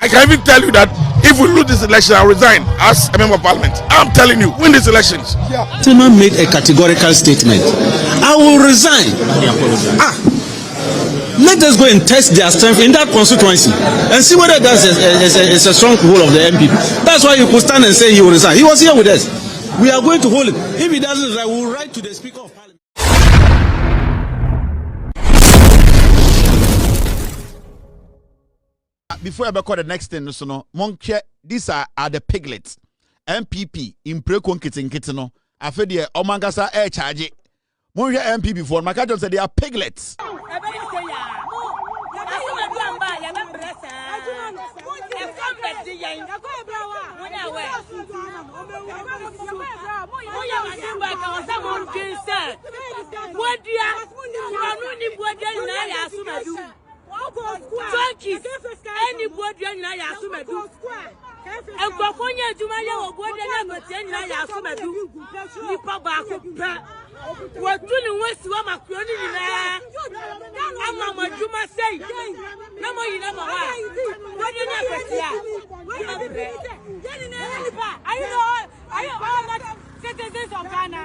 I can even tell you that if we lose this election, I'll resign as a member of parliament. I'm telling you, win these elections. Tilman made a categorical statement. I will resign. Let us go and test their strength in that constituency and see whether that's a strong hold of the MPP. That's why you could stand and say he will resign. He was here with us. We are going to hold him. If he doesn't resign, we will write to the Speaker of Parliament. Before I record the next thing, so no, monkey, these are the piglets. MPP in pre-con kitchen. I feel the Omangasa air charge. Monkey MPP for my country said they are piglets. Anybody I assume and Bafonia Jumaya or Bodia I assume Nipa Bako. What do you want to my crony? I'm a Juma say, no more you never what do you never I know all citizens of Ghana.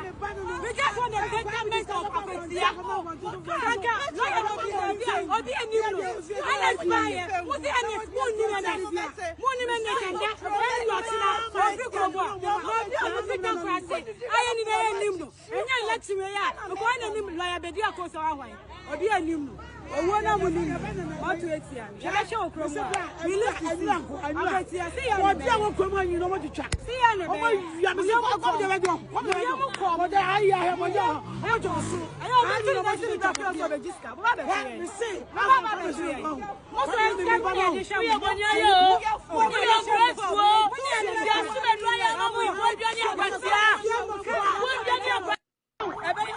We just want the government of Aboagye.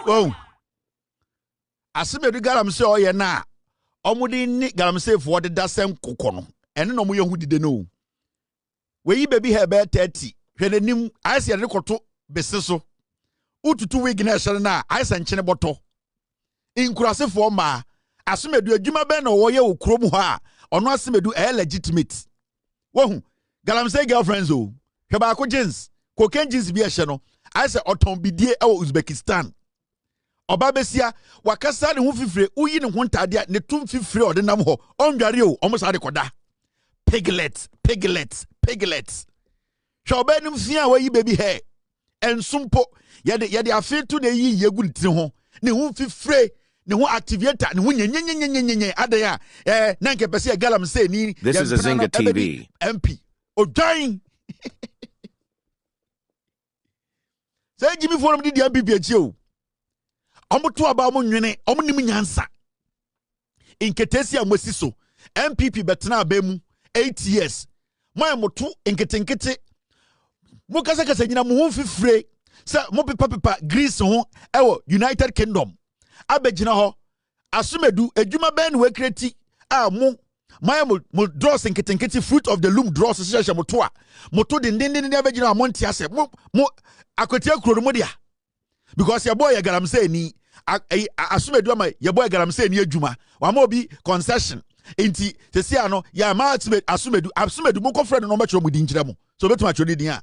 Whoa. Asimedu galam se oye na omudi ni galam se for the dasem kokono ene no mo yehu dide no we yi baby hair be 30 hwe nim ayse yede koto bese so ututu wig na hye na ayse nchene boto inkurase for ma Asimedu adwuma be na wo ye okrom ho a ono Asimedu legitimate wo galam se girlfriends o hwe ba ko jeans cocaine jeans bi hye no ayse oton bidie e Uzbekistan Obabesia wakasa ne ho fifire uyi ne ho ntade ne tum fifire ode nam ho ondware o omosa de koda piglets shobenim fia wayi baby hair ensumpo yede afetu ne yi yegu ntire ho ne ho fifire ne ho activator ne ho nyenyenyenyenyenye ade ya na nke pese galam say ni This is a Zinga TV MP odan say Jimmy forum di MPP achi o omoto aba mo nwene omnim nyansa inketesi amosiso MPP betena abemu 8 years moy moto inketenkete mo kasa nyina mo ho fifire se mo pepa Greece ho ewo United Kingdom abegina ho Asimedu adwuma ben we kreti a mo draws inketenkete fruit of the loom draws session moto den abegina mo ntiase mo akotia kuro mo dia because your boy garam say ni Asimedu ama your boy garam say ni adwuma wa ma obi concession enti se sia no ya ma Asimedu mo kofre no ma chiro mu di nkyira mo so betuma chiro din a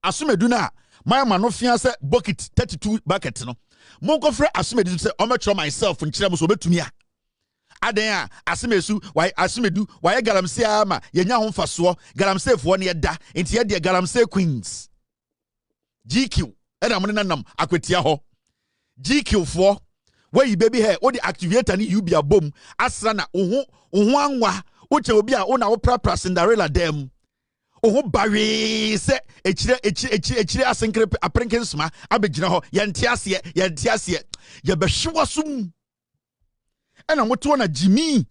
Asimedu na ma no fia se bucket 32 bucket no mo kofre Asimedu se o ma chiro myself nkyira mo so betumi a aden a Asimedu why garam say ama yenya ho mfaso garam say fo ne yeda enti ye de garam say queens GQ ena mo nanam akwetia ho GQ for where you baby hair o the activator ni ubia bom asra na oho anwa o che obi a o na wo prapra Cinderella dem oho bawe se echire asenkre aprenken sma abegina ho ye ntiase ye behwewa sum ena moto na Jimmy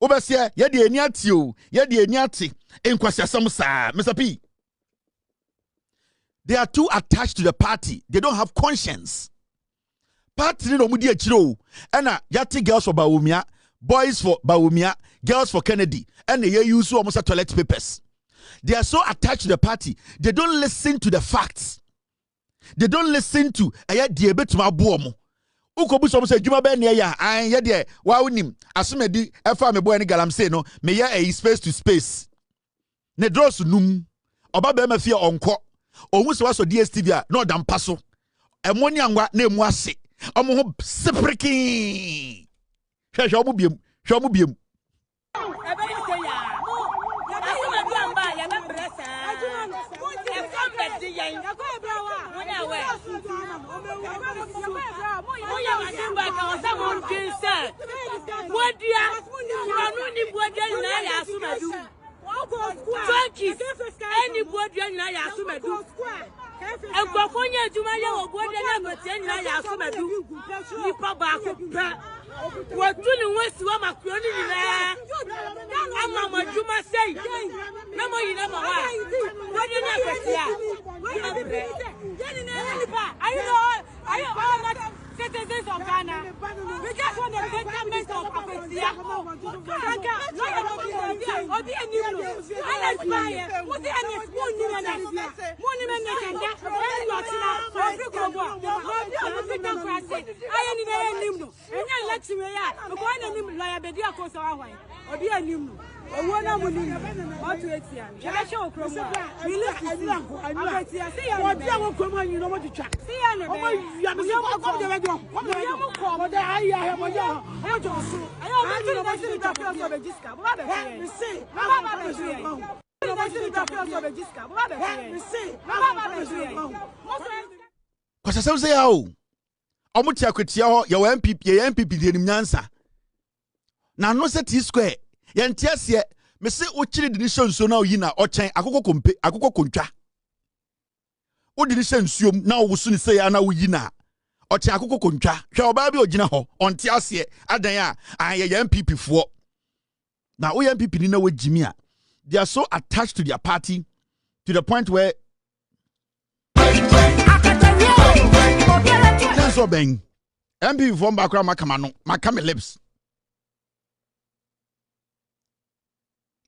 obesia ye de eni ate o ye de eni ate enkwasiasam saa Mr. P. They are too attached to the party. They don't have conscience. Party no mudi achiro. Ena yati girls for Bawumia, boys for Bawumia, girls for Kennedy. And they use almost toilet papers. They are so attached to the party. They don't listen to the facts. They don't listen to aya diabetuma buomo. Ukobu some say Juaben ya an ye de wa unim asomedi efa me boy ni galamsey no me ya a space to space ne dross num oba be ma fie onko ohun se waso DSTV a no dam paso emoni anwa na emu ase omo ho sepriki hwehwe omo biem anybody na ya sumedu enkokonya juma ya obodo na ngotie na ya sumedu nipa ba ko pa wotuni wesi wa makroni ni na ama majuma sei na mo yina ma wa wodi na kwetia ayo all citizens of Ghana, we just want the betterment of Abesia. Obi enimno, ala buy, what the any monument, and Latina, every global, obi democracy. I am enimno, and I let you ya, going to nim liabedia koso awai. Obi enimno. Owona muni what to etia. Shall show kromo. We look at Abesia. See ya. What you want kromo you know what to track. See ya na. You am come the radio. Come the I have my job. I just so. I am to the top of the disca. Baba be see. Baba be see. Baba be top of the disca. Baba be see. Baba be see. Kwasa se say how. Omuti akwetia ho ye MPP de nim nyansa. Na no se T square. Yantiasie me se o chiri de nso nso na oyi na o chen akoko kontwa o de nsuom na o wusu ni se ya na oyi na o chen akoko kontwa hwe oba bi ogina ho ontiasie adan a ye MPP fo na o MPP ni na wajimi a they are so attached to their party to the point where so ben MPP from bakra makama no makame lips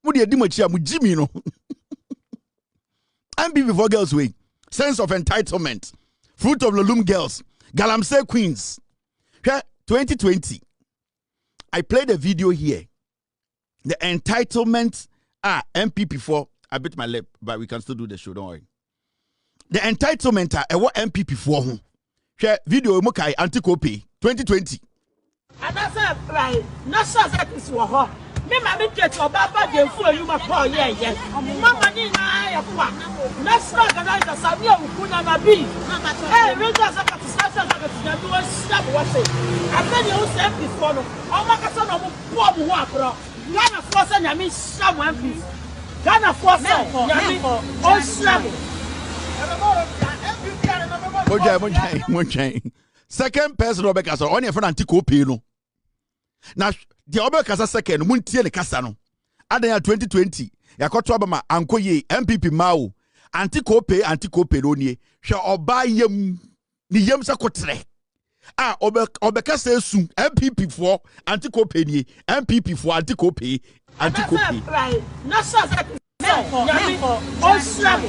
Mudi edimochi amu Jimmy no. MPP for girls way. Sense of entitlement. Fruit of the loom girls. Galamsey queens. 2020. I played a video here. The entitlement MPP for I bit my lip, but we can still do the show, don't worry. The entitlement what MPP for video mokai anti-copy 2020. And that's right. Not so that is what me mama get for baba dey full you ma call yes mama ni na ya kwa next time na ida sabia ukuna na bi we just have to start to do one step what say I you say before no o ma ka so no mo po mo ho akro Ghana force nya me sham MP Ghana force nya me o sham Mojai. Second person Obeka so on your friend anti-copy no. Now the Obeka second muntie ne kasa no. Adan 2020 yakoto abama ankoye MPP mawo anti-copy no nie. Hwe oba yam ni yam sakotre. Obeka say su MPP for anti-copy nie. MPP for anti-copy. Right. Not so that o sham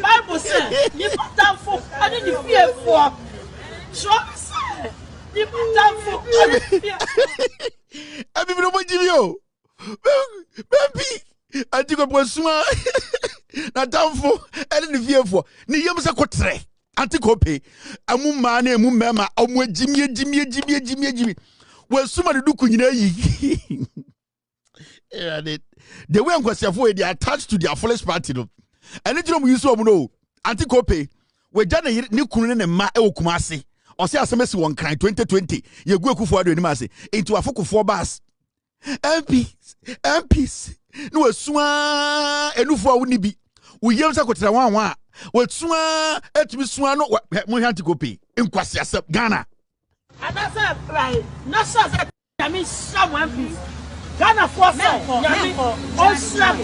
Bible says, you put down for I didn't fear for. So you put down for I didn't fear for. I be no more you. Baby, I think I was smart. Not down for I didn't fear for. Ni yam sa kotre. Anti-copy. Amu mane, amu mema, amu Jimmy. Well, somebody do kunyina yi. The way I'm going to say they are attached to their fullest party no. And it you use to know anti-copy. We done a new kunin and ma kumasi. Or say SMS one kind 2020. You go for the animasi into a focal 4 bars. MPs. No swan and no for wouldn't be. We use a one. What swa etimi swa no mo hanti go pay. Nkwasi asep Ghana. And that's right. Not sure that I mean someone please. Ghana for Yami on slap.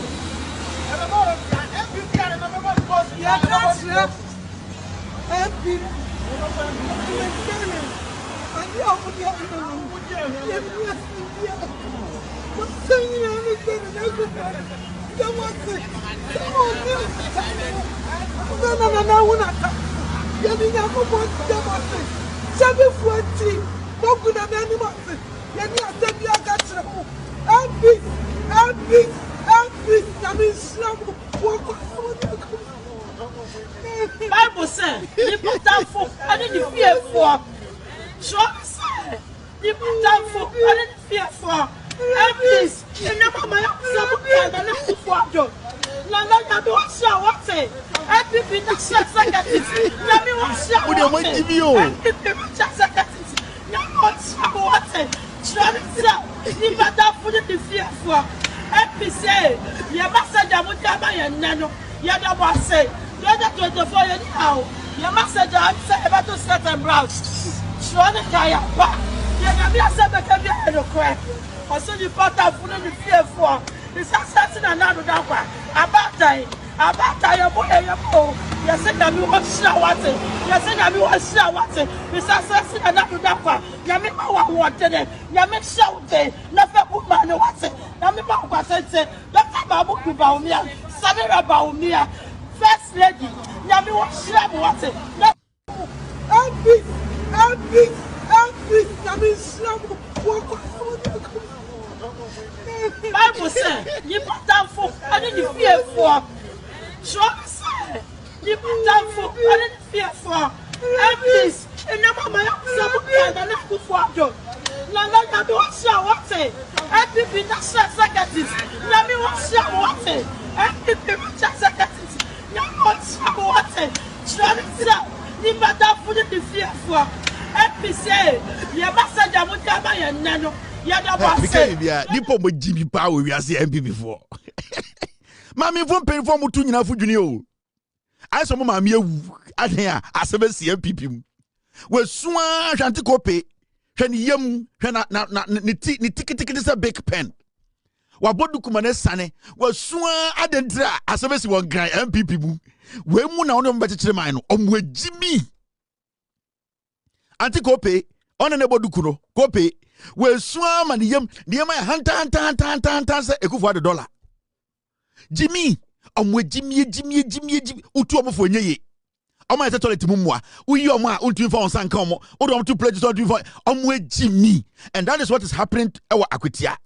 Bible says, "Lift up for I didn't fear for." Sure said, "Lift up for I didn't fear for." And please, you never my some kind of little for you. No, no, you don't share what say. And people that share seconds. Let me watch share what say. And people that share seconds. You don't share what say. Try to sell. Lift up for the fear for. And please say, you must say that what you buy and nano. You don't say. You're not 24 years now. You must say that I'm about to set and browse. Try to carry a back. You can be a seven can be a crack. Also, you put up for the fear for. It's assassin and another one. About time, your boy, your boy. You said that you want to share what's it. You said that you want to share what's it. It's assassin and another one. You make my one wanted it. You make shouting. Nothing put my no what's it. You make my what's it. Don't talk about me. Something about me. First lady. You make what share what's it. Help me. You mean slum. Bible says, you put down for I didn't fear for. Sure said, you put down for I didn't fear for. And please, and never my some kind of little for you. No, no, you don't share what say. And people that share seconds. Let me watch share what say. And people that share seconds. You don't share what say. Sure said, you put down for the fear for. And please say, you must say that what you buy and nano. Nipo mo Jimmy Power we are see MP before. Mami from pay for mutu nyina fu dwene o. Ai so mami ewu adan a asebe see MP. We suan hwante kope. Hwe ne yam hwe na ne tikitiki se big pen. Wa bodu kuma ne sane. We suan adentra asebe si won gran MPP mu. We mu na ono mbekekere man no omwe Jimmy. Anti kope ona ne bodu kuno kope. We swam and yam near my hunter say $1 dollar. Jimmy, with Jimmy, Utuamo for ye. On my toilet mumwa, we your ma unto for San Como, or to pledges on with Jimmy. And that is what is happening to our Aquitia.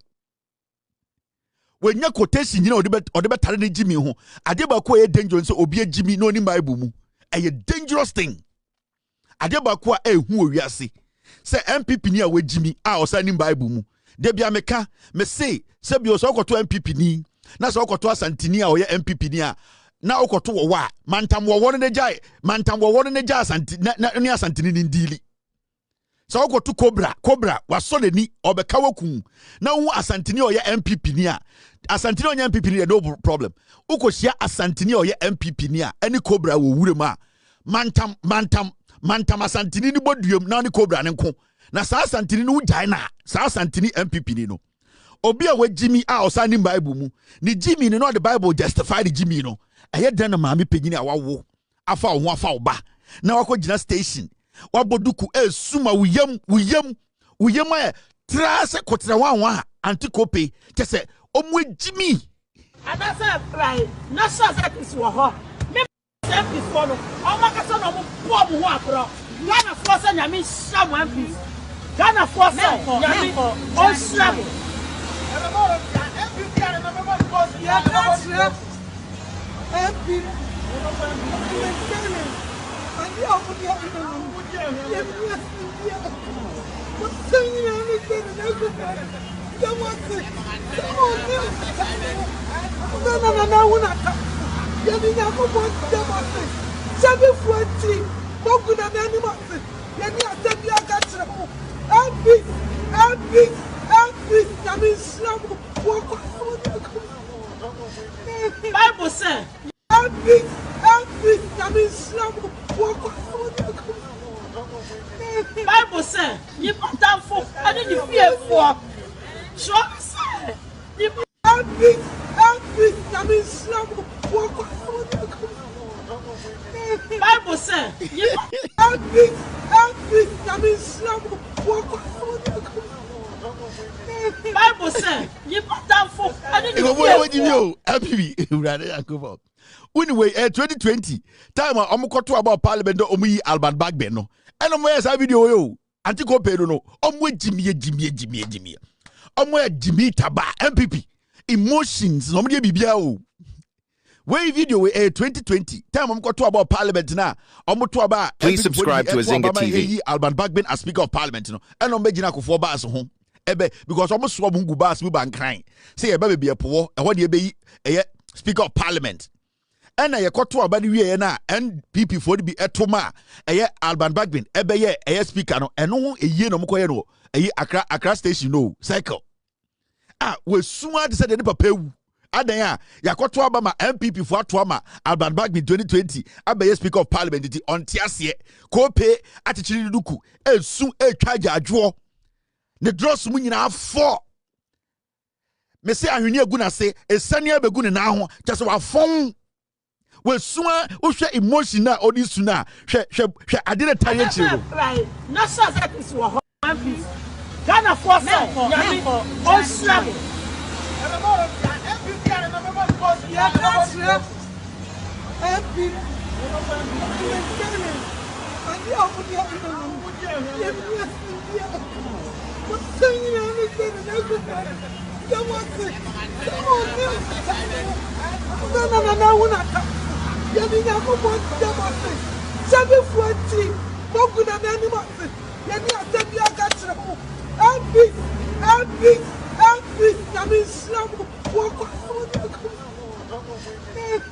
When your quotation, or the better Jimmy, who I did about quite dangerous, so be a Jimmy no in my boom. A dangerous thing. I did about quite a who we are see. Say MPP ni awe Jimmy a signing Bible mu de bia meka me say se bi o so okoto MPP ni na so okoto asantini a oye MPP ni a na okoto wo wa mantam wo ne jai asantini ni asantini ni ndili so okoto cobra waso ne ni obeka wakum na wo asantini oye MPP ni a asantini oye MPP ni no problem ukohia asantini oye MPP ni a ani cobra wo wure ma mantam asantini ni boduam na ni cobra ne nko na saa asantini no ujai na saa asantini MPP ni no obi a we Jimmy a osani Bible mu ni Jimmy ni no the Bible justify the Jimmy no eye den na maame pegini a wawo afa wo afa oba na wakogina station waboduku esuma wuyam a trase kotra wanwa antikope kese omwe Jimmy adasa right na sure that is wo ho before no omakasa no mo bo ho akro Ghana force nyame someone please Ghana force nyame on slap Bible says, did you fear for? Sure, sir. Bible said, Bible said, you put down for anyway, 2020 time I'm talking about parliament omu Alban Bagbe no. And I'm say video yo. Antiko pedo no. Jimmy. Jimmy Taba MPP. Emotions no me bibia o. Way video 2020 time I'm talking about parliament na. About please subscribe to Azinga TV. Alban Bagbe as speaker of parliament no. And I'm begina ko for bars ho. Ebe because almost swab mungu bars we ban crying. Say ebe be a poor e what be speaker of parliament. And I got to a body na NPP for the be etoma a Alban Bagbin ebe a speaker no and no a year no mokoye no a Accra station no cycle we soon decided the paper adaya yakoto aba ma MPP for atoma Alban Bagbin 2020 abe speaker of parliament di on tiasie ko pe atichiri duku esu etwaje adwo ne dross mu nyina afọ me say ahwini egu na se esane abegu ne na ho kyese wa fon we sua wo hwe emotion na odi su na hwe ade na tare chiro right na so that is wo one piece Ghana force nyame on slam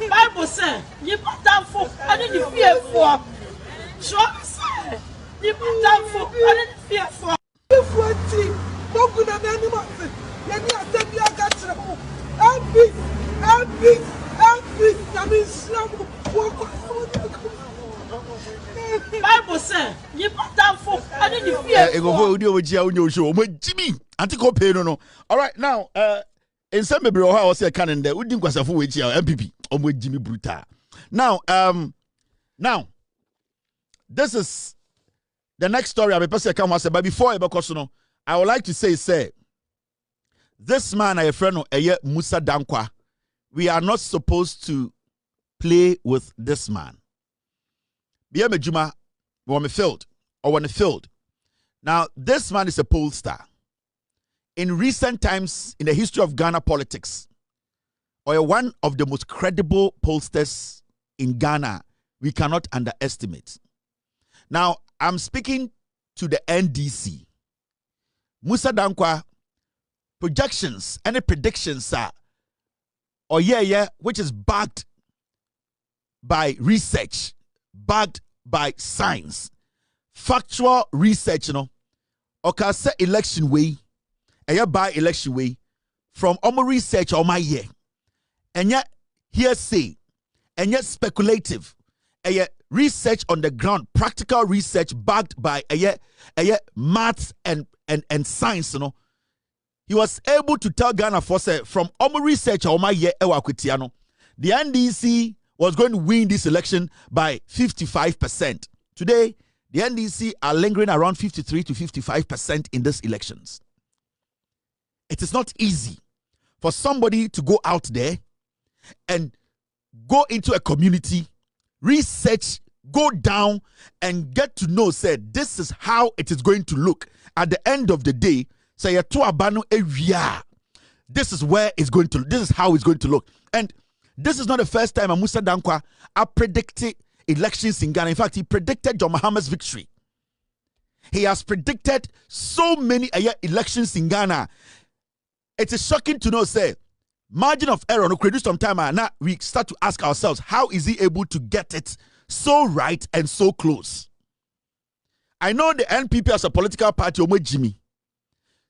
Bible said, you put down for I didn't fear for. Sure, sir. You put down for I didn't fear for. Bible said, you put down for I didn't fear for. Jimmy, Antiko pay no. All right, now, in some maybe I was a canon there, we didn't go for which MPP or Jimmy Bruta. Now, this is the next story. I'm a person come say, but before I would like to say, this man, a friend of Musa Dankwa, we are not supposed to play with this man. Be a Juma, when field. Now, this man is a pollster. In recent times, in the history of Ghana politics, or one of the most credible pollsters in Ghana, we cannot underestimate. Now, I'm speaking to the NDC. Musa Dankwa, projections, any predictions are, which is backed by research, backed by science, factual research, okay, say election way, by election way, from our research or my year, and yet hearsay, and yet speculative, research on the ground, practical research backed by maths and science, He was able to tell Ghana for from our research or my year, the NDC was going to win this election by 55%. Today, the NDC are lingering around 53 to 55% in these elections. It is not easy for somebody to go out there and go into a community, research, go down, and get to know, say, this is how it is going to look. At the end of the day, say, this is where it's going to, this is how it's going to look. And this is not the first time Musa Dankwa predicted elections in Ghana. In fact, he predicted John Mahama's victory. He has predicted so many elections in Ghana. It is shocking to know, say, margin of error, no credit some time, now we start to ask ourselves, how is he able to get it so right and so close? I know the NPP as a political party, Jimmy.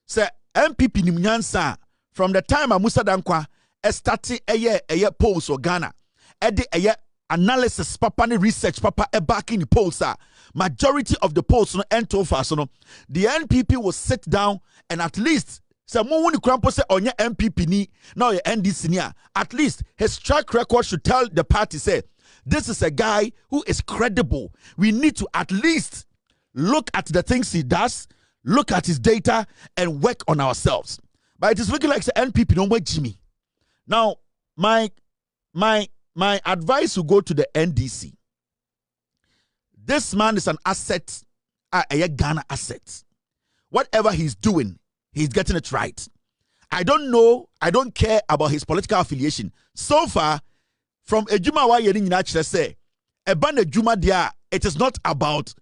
Say, NPP Nimnyansa, from the time Musa Dankwa started a polls or Ghana, analysis, papa, ni research, papa, back in the polls, majority of the polls, no, and so far, so no, the NPP will sit down and at least, so more when you crampo say on your NPP ni, now your NDC ni, at least his track record should tell the party, say, this is a guy who is credible. We need to at least look at the things he does, look at his data, and work on ourselves. But it is looking like the NPP don't wait Jimmy. Now, my advice will go to the NDC. This man is an asset, a Ghana asset. Whatever he's doing, he's getting it right. I don't know, I don't care about his political affiliation. So far, from Ejuma wa yeri nyina kire say, Eban Ejuma dia, it is not about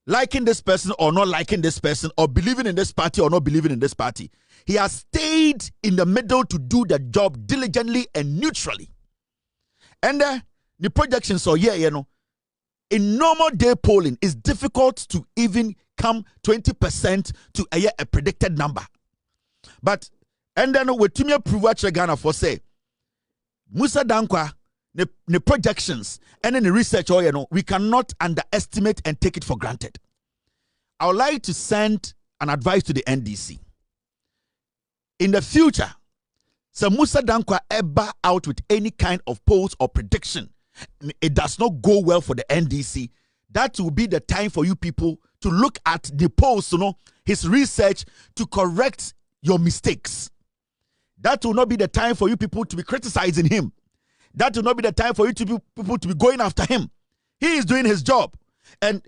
liking this person or not liking this person, or believing in this party or not believing in this party. He has stayed in the middle to do the job diligently and neutrally. And the projections are here, you know, in normal day polling, it's difficult to even come 20% to a predicted number. But, and then with Timmy Pruvache Ghana for say, Musa Dankwa, the projections and then the research, you know, we cannot underestimate and take it for granted. I would like to send an advice to the NDC. In the future, so Musa Dankwa ever out with any kind of polls or prediction, it does not go well for the NDC. That will be the time for you people to look at the polls, you know, his research to correct your mistakes. That will not be the time for you people to be criticizing him. That will not be the time for you people to be going after him. He is doing his job. And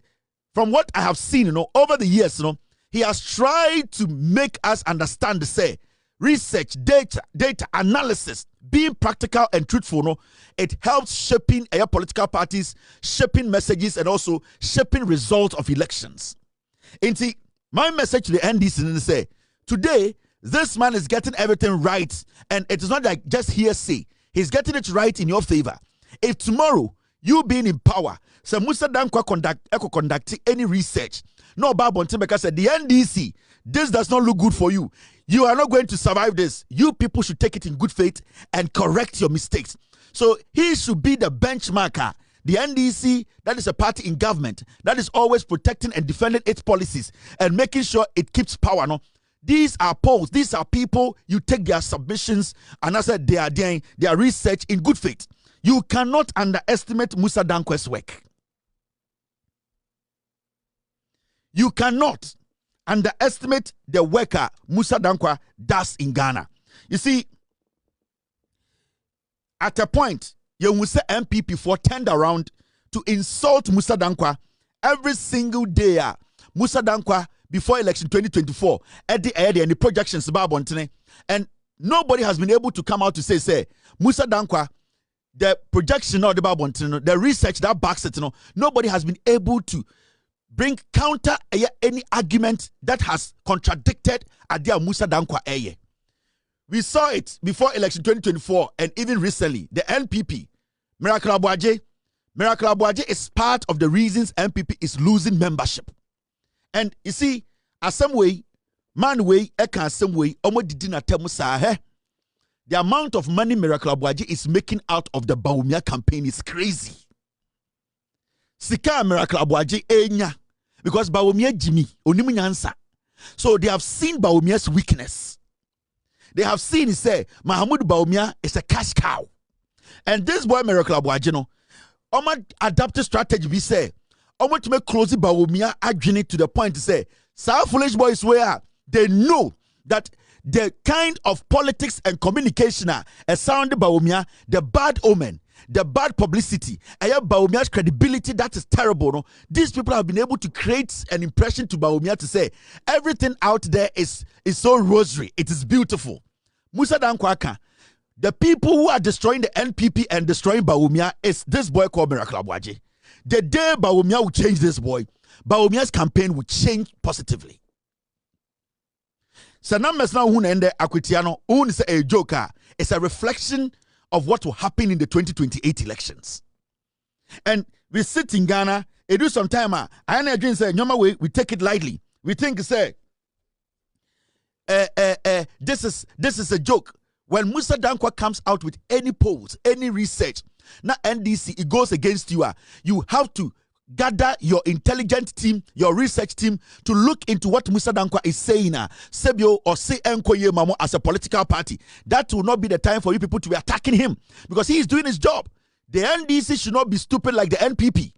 from what I have seen, you know, over the years, you know, he has tried to make us understand, say, research, data analysis, being practical and truthful, no, it helps shaping political parties, shaping messages, and also shaping results of elections. And see, my message to the NDC is say, today, this man is getting everything right, and it is not like just hearsay. He's getting it right in your favor. If tomorrow, you being in power, so Musa Dankwa conduct any research, no Babon Timbeka said, the NDC, this does not look good for you. You are not going to survive this. You people should take it in good faith and correct your mistakes. So he should be the benchmarker. The NDC, that is a party in government, that is always protecting and defending its policies and making sure it keeps power. No? These are polls. These are people, you take their submissions and I said they are doing their research in good faith. You cannot underestimate Musa Dankwa's work. You cannot underestimate the worker Musa Dankwa does in Ghana. You see, at a point, you will say MPP for turned around to insult Musa Dankwa every single day. Musa Dankwa before election 2024, at the end and the projections about Bontene, and nobody has been able to come out to say Musa Dankwa, the projection of the Bontene, the research that backs it, nobody has been able to bring counter any argument that has contradicted Adia Musa Dankwa eye. We saw it before election 2024 and even recently, the NPP, Miracle Aboagye is part of the reasons NPP is losing membership. And you see, as some way, man way, eka some way, the amount of money Miracle Aboagye is making out of the Bawumia campaign is crazy. Sika Miracle Aboagye enya, because Bawumia Jimmy, onimu nyansa. So they have seen Bawumia's weakness. They have seen, he say, Mahamudu Bawumia is a cash cow. And this boy Miracle Aboagye, no, adaptive strategy, we say, I want to make closing Bawumia agony to the point to say, South foolish boys where they know that the kind of politics and communication surrounding Bawumia, the bad omen, the bad publicity, Bawumia's credibility, that is terrible. No? These people have been able to create an impression to Bawumia to say everything out there is so rosary, it is beautiful. Musa Dankwaka, the people who are destroying the NPP and destroying Bawumia is this boy called Miracle Aboagye. The day Bawumia will change this boy, Bawumia's campaign will change positively. So now Akwitiano, who is a joker, it's a reflection of what will happen in the 2028 elections. And we sit in Ghana, it do some time, I agree say, we take it lightly. We think, say, this is a joke. When Musa Dankwa comes out with any polls, any research, now NDC, it goes against you. You have to gather your intelligent team, your research team, to look into what Musa Dankwa is saying. Sebio or say Nkoye Mamo as a political party. That will not be the time for you people to be attacking him because he is doing his job. The NDC should not be stupid like the NPP.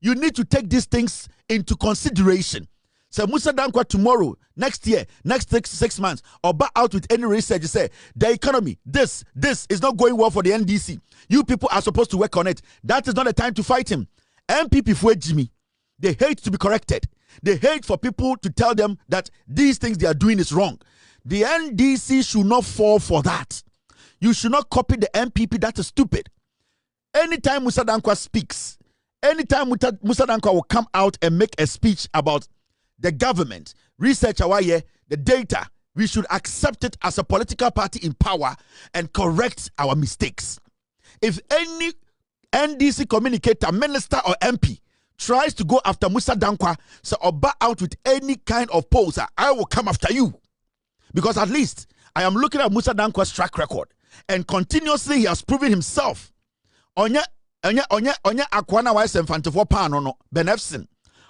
You need to take these things into consideration. So Musa Dankwa tomorrow, next year, next 6 months, or back out with any research, you say, the economy, this is not going well for the NDC. You people are supposed to work on it. That is not the time to fight him. MPP for Jimmy, they hate to be corrected. They hate for people to tell them that these things they are doing is wrong. The NDC should not fall for that. You should not copy the MPP. That is stupid. Anytime Musa Dankwa speaks, anytime Musa Dankwa will come out and make a speech about the government, research the data, we should accept it as a political party in power and correct our mistakes. If any NDC communicator, minister or MP tries to go after Musa Dankwa, so or back out with any kind of pose, I will come after you. Because at least I am looking at Musa Dankwa's track record and continuously he has proven himself. Onya akwana wa semfantefo pan no benefsin.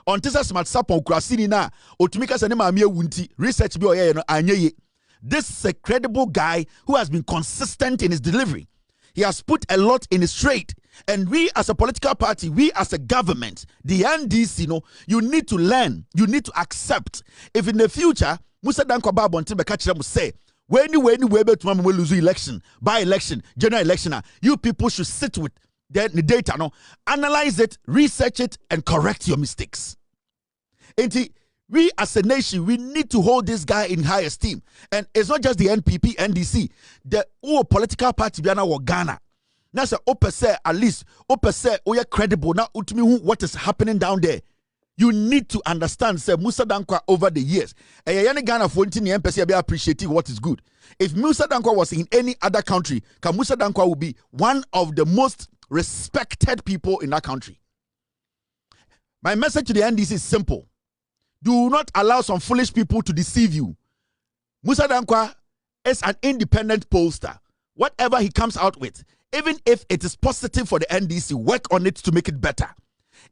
On tisa smart sapon kurasini na otumika sene maami ewunti research bi oye no anyeye. This is a credible guy who has been consistent in his delivery. He has put a lot in his trade. And we as a political party, we as a government, the NDC, you need to learn, you need to accept. If in the future, Musa Dankwa Babontin Bekachira will say, when you able to lose election, by election, general election, you people should sit with the data, analyze it, research it, and correct your mistakes. And we as a nation, we need to hold this guy in high esteem. And it's not just the NPP, NDC, the whole political party, Ghana. Now, say, at least, you're credible. Now, what is happening down there? You need to understand, say, Musa Dankwa over the years. And Ghana for be appreciating what is good. If Musa Dankwa was in any other country, Musa Dankwa would be one of the most respected people in that country. My message to the NDC is simple. Do not allow some foolish people to deceive you. Musa Dankwa is an independent pollster. Whatever he comes out with, even if it is positive for the NDC, work on it to make it better.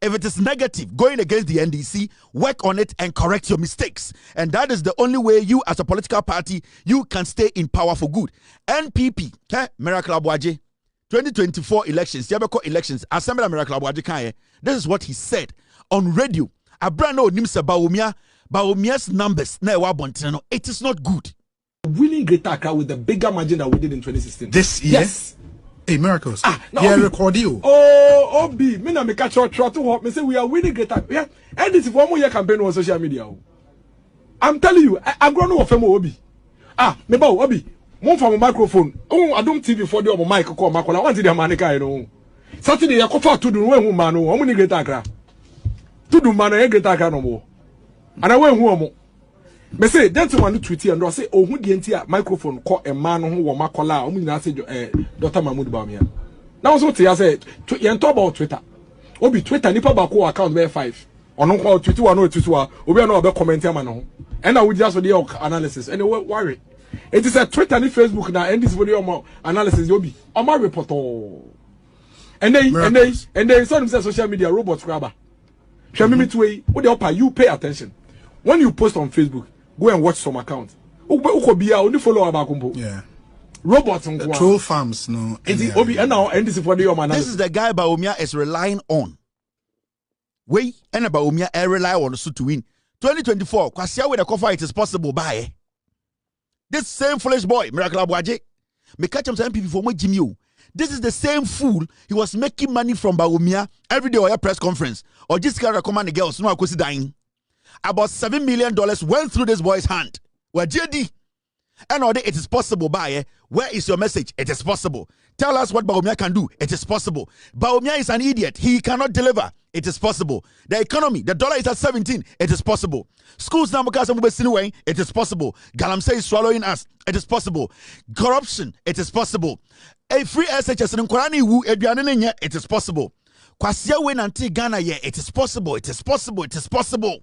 If it is negative, going against the NDC, work on it and correct your mistakes. And that is the only way you, as a political party, you can stay in power for good. NPP, Miracle Aboagye, 2024 elections, Yabeko elections, Assembly Miracle Aboagye, this is what he said on radio. Abrano Nimsa Baumia's numbers, it is not good. Winning Greater Accra with the bigger margin that we did in 2016. This year? Yes. Hey, miracles. No, yeah, record you. Oh, Obi, me na me catch your try to help me say we are winning Greater. Yeah, and this is one more year campaign on social media. I'm telling you, I'm going to offer Obi. Me ba Obi, mo from a microphone. Oh, I don't TV for the mic call Makola. I want the manica, you know. Saturday, I go to do when man, how many Greater Accra? To do man, Greater Accra no more. And I went home. Me say gentleman no tweet and say oh hu die ntia microphone call a man who wo makola o mu nyina say Dr. Mahmoud Bawumia. Now so te say yen talk about Twitter. Obi Twitter nipa ba ko account be 5. Ono ko tweet wa no tweet wa obi na be comment am no. And I would just for the analysis and worry. It is a Twitter ni Facebook na and this video analysis obi. O ma report all. And then some say social media robot grabber. Shall me to way what the upper you pay attention. When you post on Facebook, go and watch some accounts. Only follow about Kumbo. Yeah. Robots and troll farms, no. This is the guy Bawumia is relying on. We and Bawumia rely on so to win. 2024, Kwasia with the cover, it is possible by this same foolish boy, Miracle Aboagye. Me catch him saying people for Jimmy. This is the same fool. He was making money from Bawumia every day or a press conference. Or just can recommend the girls, no, I could dying. About $7 million went through this boy's hand. Well, JD, and all day it is possible. By where is your message? It is possible. Tell us what Bawumia can do. It is possible. Bawumia is an idiot. He cannot deliver. It is possible. The economy, the dollar is at 17. It is possible. Schools now because it is possible. Galamsey is swallowing us. It is possible. Corruption. It is possible. A free SHS in Korani wu eduanene. It is possible. Kwasia win anti Ghana ye. It is possible. It is possible. It is possible.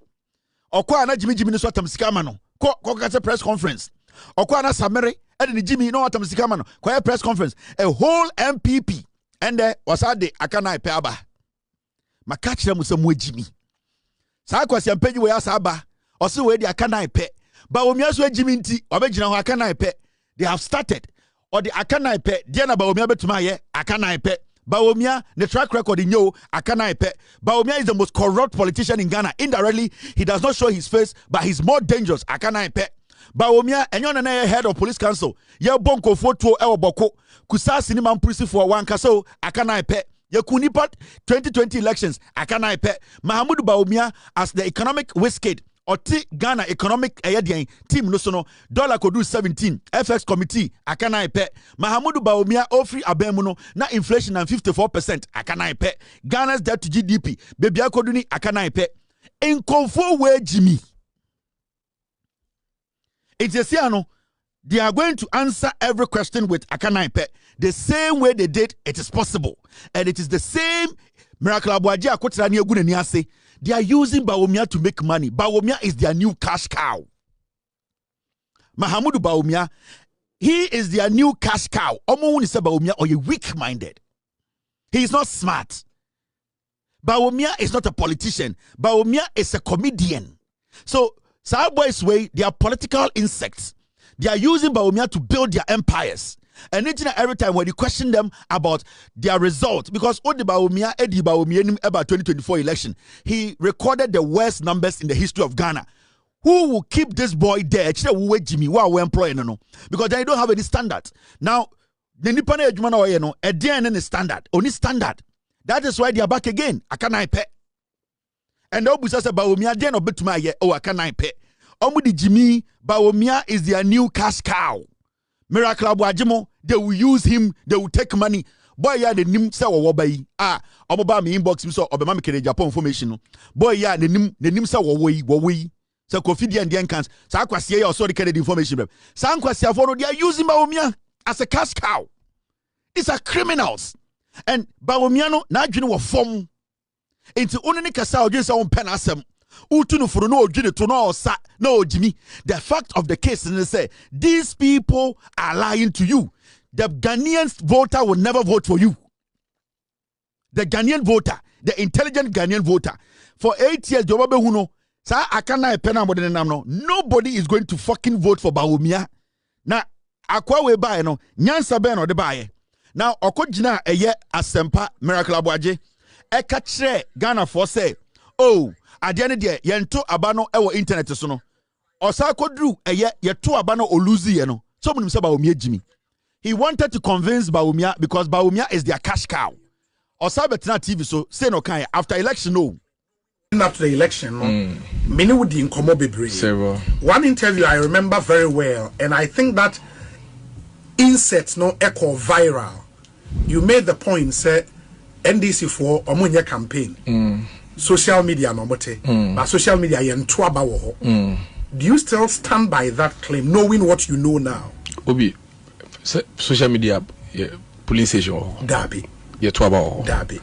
Okwa na Jimmy no swatam skama no. Ko press conference. Okwa na Samere And the Jimmy, no what I'm saying, quiet press conference. A whole MPP and there was at the Akana Peaba. My catch them with some way Jimmy. Sakwasi and Penny was Aba, or so where the Akana Pe. But when you are Jimmy T, original Akana Pe, they have started. Or the Akana Pe, Diana Baumia Betumaye, Akana Pe. Baumia, the track record in yo, Akana Pe. Baumia is the most corrupt politician in Ghana. Indirectly, he does not show his face, but he's more dangerous. Akana Pe. Baumia, and you're head of police council. Ye bonko photo el boko. Kusa cinema prisi for one caso, Akana Pe. Ye kunipat 2020 elections, Akana Pe. Mahamudu Baumia as the economic whiskey. Oti Ghana economic team no sono dollar could do 17 FX committee akana ipe Mahamudu Baumia ofri abemuno na inflation and 54% akana ipe Ghana's debt to GDP baby akoduni akana ipe in confo we Jimmy it's a siano they are going to answer every question with akana ipe the same way they did. It is possible and it is the same miracle Aboagye akotra ni egune ni ase. They are using Baumia to make money. Baumia is their new cash cow. Mahamudu Baumia, he is their new cash cow. Omo say Baumia or you weak-minded. He is not smart. Baumia is not a politician. Baumia is a comedian. So, Boys way, they are political insects. They are using Baumia to build their empires. And every time when you question them about their result, because Odi Baumia, Eddie Baumia, about 2024 election, he recorded the worst numbers in the history of Ghana. Who will keep this boy there? Jimmy, we employing no, because they don't have any standards. Now, the Nipane Ejumana, a DNA standard, only standard. That is why they are back again. Akana pe. And Obusa say Baumia, then obetuma ye, oh Akana pe. Omudi Jimmy, Baumia is their new cash cow. Miracle Aboagye, they will use him, they will take money. Boy, yeah, the nim say wobai. Oboba me inbox me so obema me kere Japan information. Boy, yeah, the nim say wowi. So Kofi and Diankans, sa akwase ya also the kere information. Sa akwase aforo they are using Baumia as a cash cow. These are criminals. And Baumia no na adwene wo fom. Enti onene kasa odwene say on pen asem. Utunu furu no odwene to no sa no Jimmy. The fact of the case is say these people are lying to you. The Ghanaian voter will never vote for you. The Ghanaian voter, the intelligent Ghanaian voter, for 8 years, nobody is going to fucking vote for Baumia. Now, akwa we buy no, nyansa be no de buy. Now, okojina eye asempa Miracle Aboagye. Eka kire Ghana for say, oh, adiane de yento abano ewo internet so no. Osa kodru eye yeto abano oluzi ye no. So munim se Baumia Jimmy. He wanted to convince Baumia because Baumia is their cash cow. Osa betina TV so say no kan after election no. After the election, many would be in Komobebre. One interview I remember very well, and I think that insert no echo viral. You made the point, say NDC for Omunya campaign, social media no mote, but social media yen tuaba. Do you still stand by that claim, knowing what you know now? Obi, social media, police station, Derby, tuaba, Derby.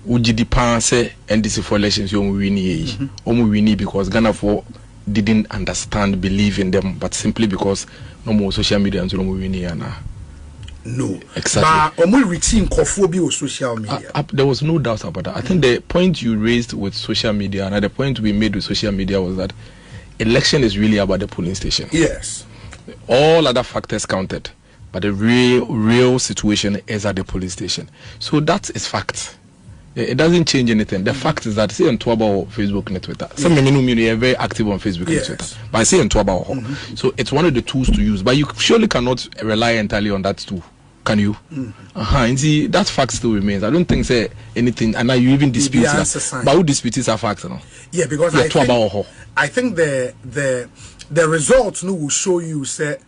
Ujidi pan say NDC for elections you win because Ghana for didn't understand, believe in them, but simply because no more social media and so no, exactly. But reaching Kofobi social media. There was no doubt about that. I think the point you raised with social media and the point we made with social media was that election is really about the polling station. Yes. All other factors counted, but the real situation is at the police station. So that is fact. It doesn't change anything. The fact is that say on Twitter or Facebook and Twitter. Some are very active on Facebook and Twitter. But I say on Twitter. So it's one of the tools to use. But you surely cannot rely entirely on that tool. Can you? And see that fact still remains. I don't think say anything, and now you even dispute that. But who disputes are facts, no? Yeah, because I think the results no will show you say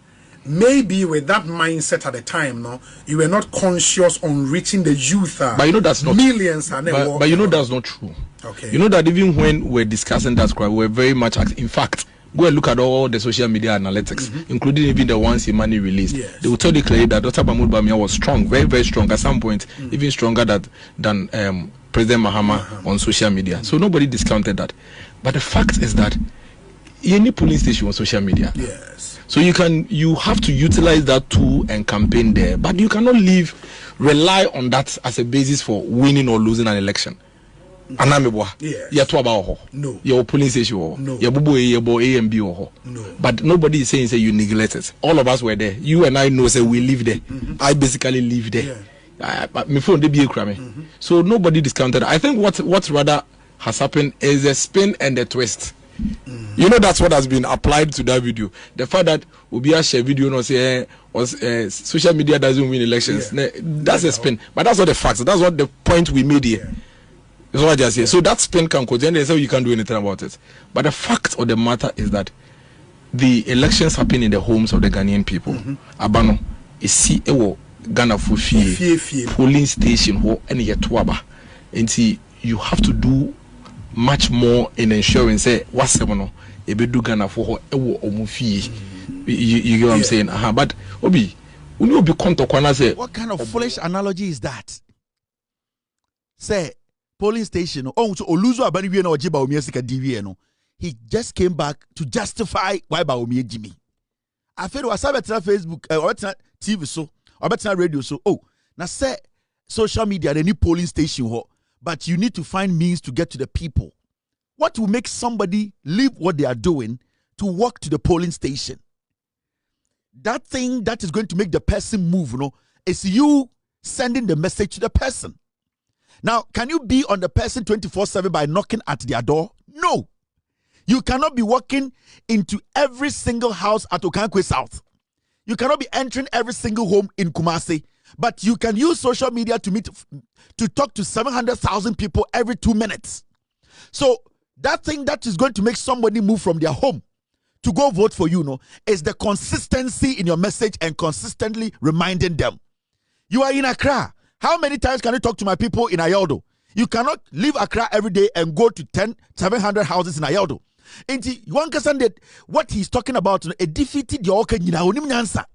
maybe with that mindset at the time, no, you were not conscious on reaching the youth. But you know that's not millions. But you know that's not true. Okay. You know that even when we're discussing that, we're very much. In fact, go and look at all the social media analytics, including even the ones Imani released. Yes. They will tell you clearly that Dr. Mahmoud Bawumia was strong, very, very strong. At some point, even stronger than President Mahama on social media. So nobody discounted that. But the fact is that any polling station on social media. Yes. So you have to utilize that tool and campaign there, but you cannot rely on that as a basis for winning or losing an election. No. Your polling station. No. Your bubu A and B. No. But nobody is saying say you neglect it. All of us were there. You and I know say we live there. I basically live there. My phone they be a So nobody discounted. I think what rather has happened is a spin and a twist. You know, that's what has been applied to that video. The fact that Ubia share video no say social media doesn't win elections. That's a spin. But that's not the facts. That's what the point we made here. That's what I just say. So that spin can go, then they say you can't do anything about it. But the fact of the matter is that the elections happen in the homes of the Ghanaian people. Abano is see Ghana for polling station or any yetwaba. And see, you have to do much more in ensuring say what's the do Ghana for omufi. You get what I'm saying? But Obi, when you be say what kind of foolish analogy is that? Say polling station. Oh, so Oluzo Abani no Ojiba Omiesika DVN no. He just came back to justify why Baumie Jimmy. I feel was better Facebook or TV so or better radio so. Oh, now say social media the new polling station but you need to find means to get to the people. What will make somebody leave what they are doing to walk to the polling station? That thing that is going to make the person move, is you sending the message to the person. Now, can you be on the person 24/7 by knocking at their door? No. You cannot be walking into every single house at Okankwe South. You cannot be entering every single home in Kumasi. But you can use social media to talk to 700,000 people every 2 minutes. So that thing that is going to make somebody move from their home to go vote for you, is the consistency in your message and consistently reminding them. You are in Accra. How many times can you talk to my people in Ayaldo? You cannot leave Accra every day and go to 700 houses in Ayaldo. And one person that what he's talking about, it defeated your answer.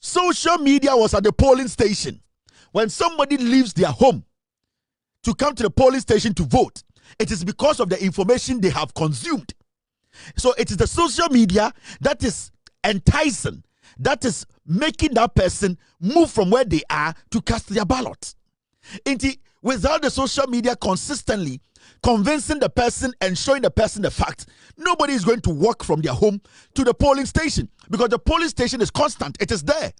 Social media was at the polling station. When somebody leaves their home to come to the polling station to vote, it is because of the information they have consumed. So it is the social media that is enticing, that is making that person move from where they are to cast their ballot. Without the social media consistently convincing the person and showing the person the fact, nobody is going to walk from their home to the polling station because the polling station is constant. It is there.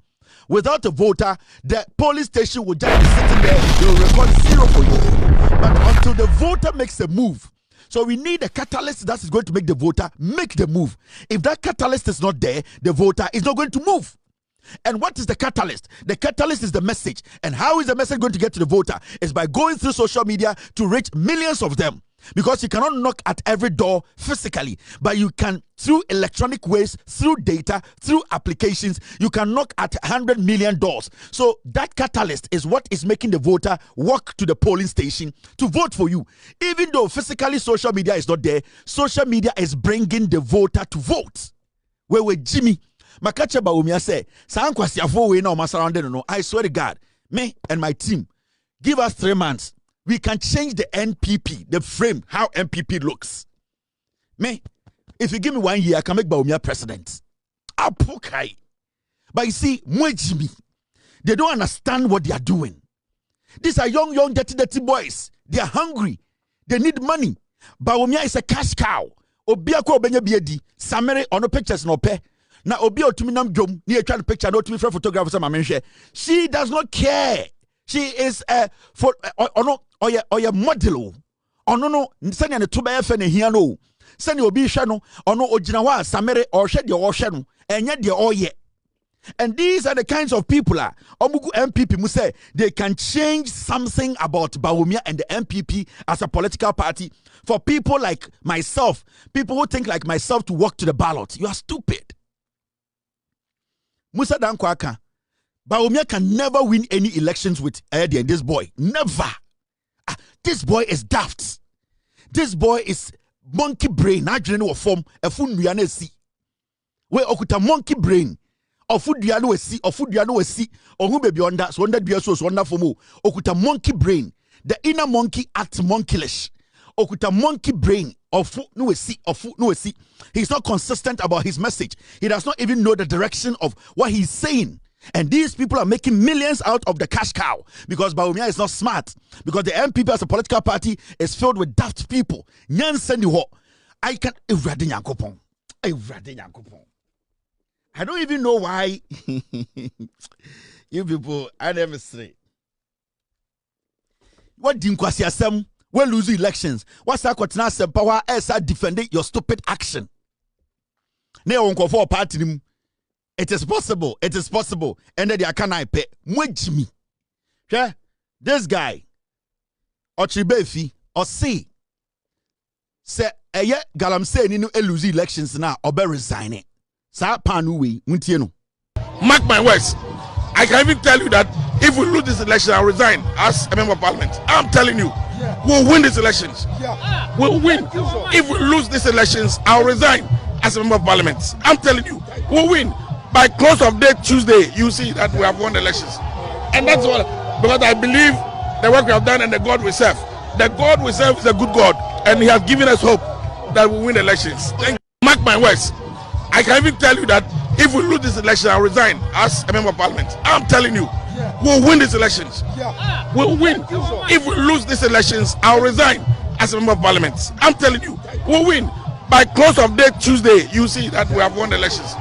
Without a voter, the polling station will just be sitting there. They will record 0 for you. But until the voter makes a move, so we need a catalyst that is going to make the voter make the move. If that catalyst is not there, the voter is not going to move. And what is the catalyst? The catalyst is the message. And how is the message going to get to the voter? Is by going through social media to reach millions of them. Because you cannot knock at every door physically, but you can, through electronic ways, through data, through applications, you can knock at 100 million doors. So that catalyst is what is making the voter walk to the polling station to vote for you. Even though physically social media is not there, social media is bringing the voter to vote. Where Jimmy Makacha Baumia say, I swear to God, me and my team, give us 3 months. We can change the NPP, the frame, how NPP looks. Me, if you give me 1 year, I can make Baumia president. Apokai. But you see, Jimmy, they don't understand what they are doing. These are young, dirty boys. They are hungry. They need money. Baumia is a cash cow. Obiako obenya biedi. Samere ono pictures no pe. Na obi otumi nam dwom. Ni e twa picture no otumi frɛ photographer sama menhwɛ. She does not care. She is oye model. Ono no senya ne to be fe ne hia no. Senya obi hwɛ no ono ogina hɔ a Samere ɔhwɛ de ɔhwɛ no. Enye de ɔyɛ. And these are the kinds of people Omugu MPP mu say they can change something about Bawumia and the MPP as a political party for people like myself, people who think like myself to walk to the ballot. You are stupid. Musa Dankwaka, Bawumia can never win any elections with Eddie and this boy. Never. This boy is daft. This boy is monkey brain. I don't know form a fun si. Where okuta monkey brain. Ofuduano we see, or who baby on that, so on that so wonderful mo. Okuta monkey brain. The inner monkey acts monkeyish. okuta monkey brain. He's not consistent about his message. He does not even know the direction of what he's saying. And these people are making millions out of the cash cow because Bawumia is not smart. Because the MPP as a political party is filled with daft people. I can't. I don't even know why you people, I never say. What Dinkwasi Asem will lose elections? What's that Kotina power as defending your stupid action? Ne won't for party. It is possible. It is possible. And then they can I pay. Jimmy. Yeah, this guy, Ochibefi, or see, say, Galam say, you lose elections now, or be resigning. Sa panuwe, muntieno. Mark my words. I can even tell you that if we lose this election, I'll resign as a member of parliament. I'm telling you, we'll win these elections. We'll win. If we lose these elections, I'll resign as a member of parliament. I'm telling you, we'll win. By close of day Tuesday, you see that we have won the elections. And that's all. Because I believe the work we have done and the God we serve. The God we serve is a good God. And he has given us hope that we win the elections. Thank you. Mark my words. I can even tell you that if we lose this election, I'll resign as a member of parliament. I'm telling you, we'll win these elections. We'll win. If we lose these elections, I'll resign as a member of parliament. I'm telling you, we'll win. By close of day Tuesday, you see that we have won the elections.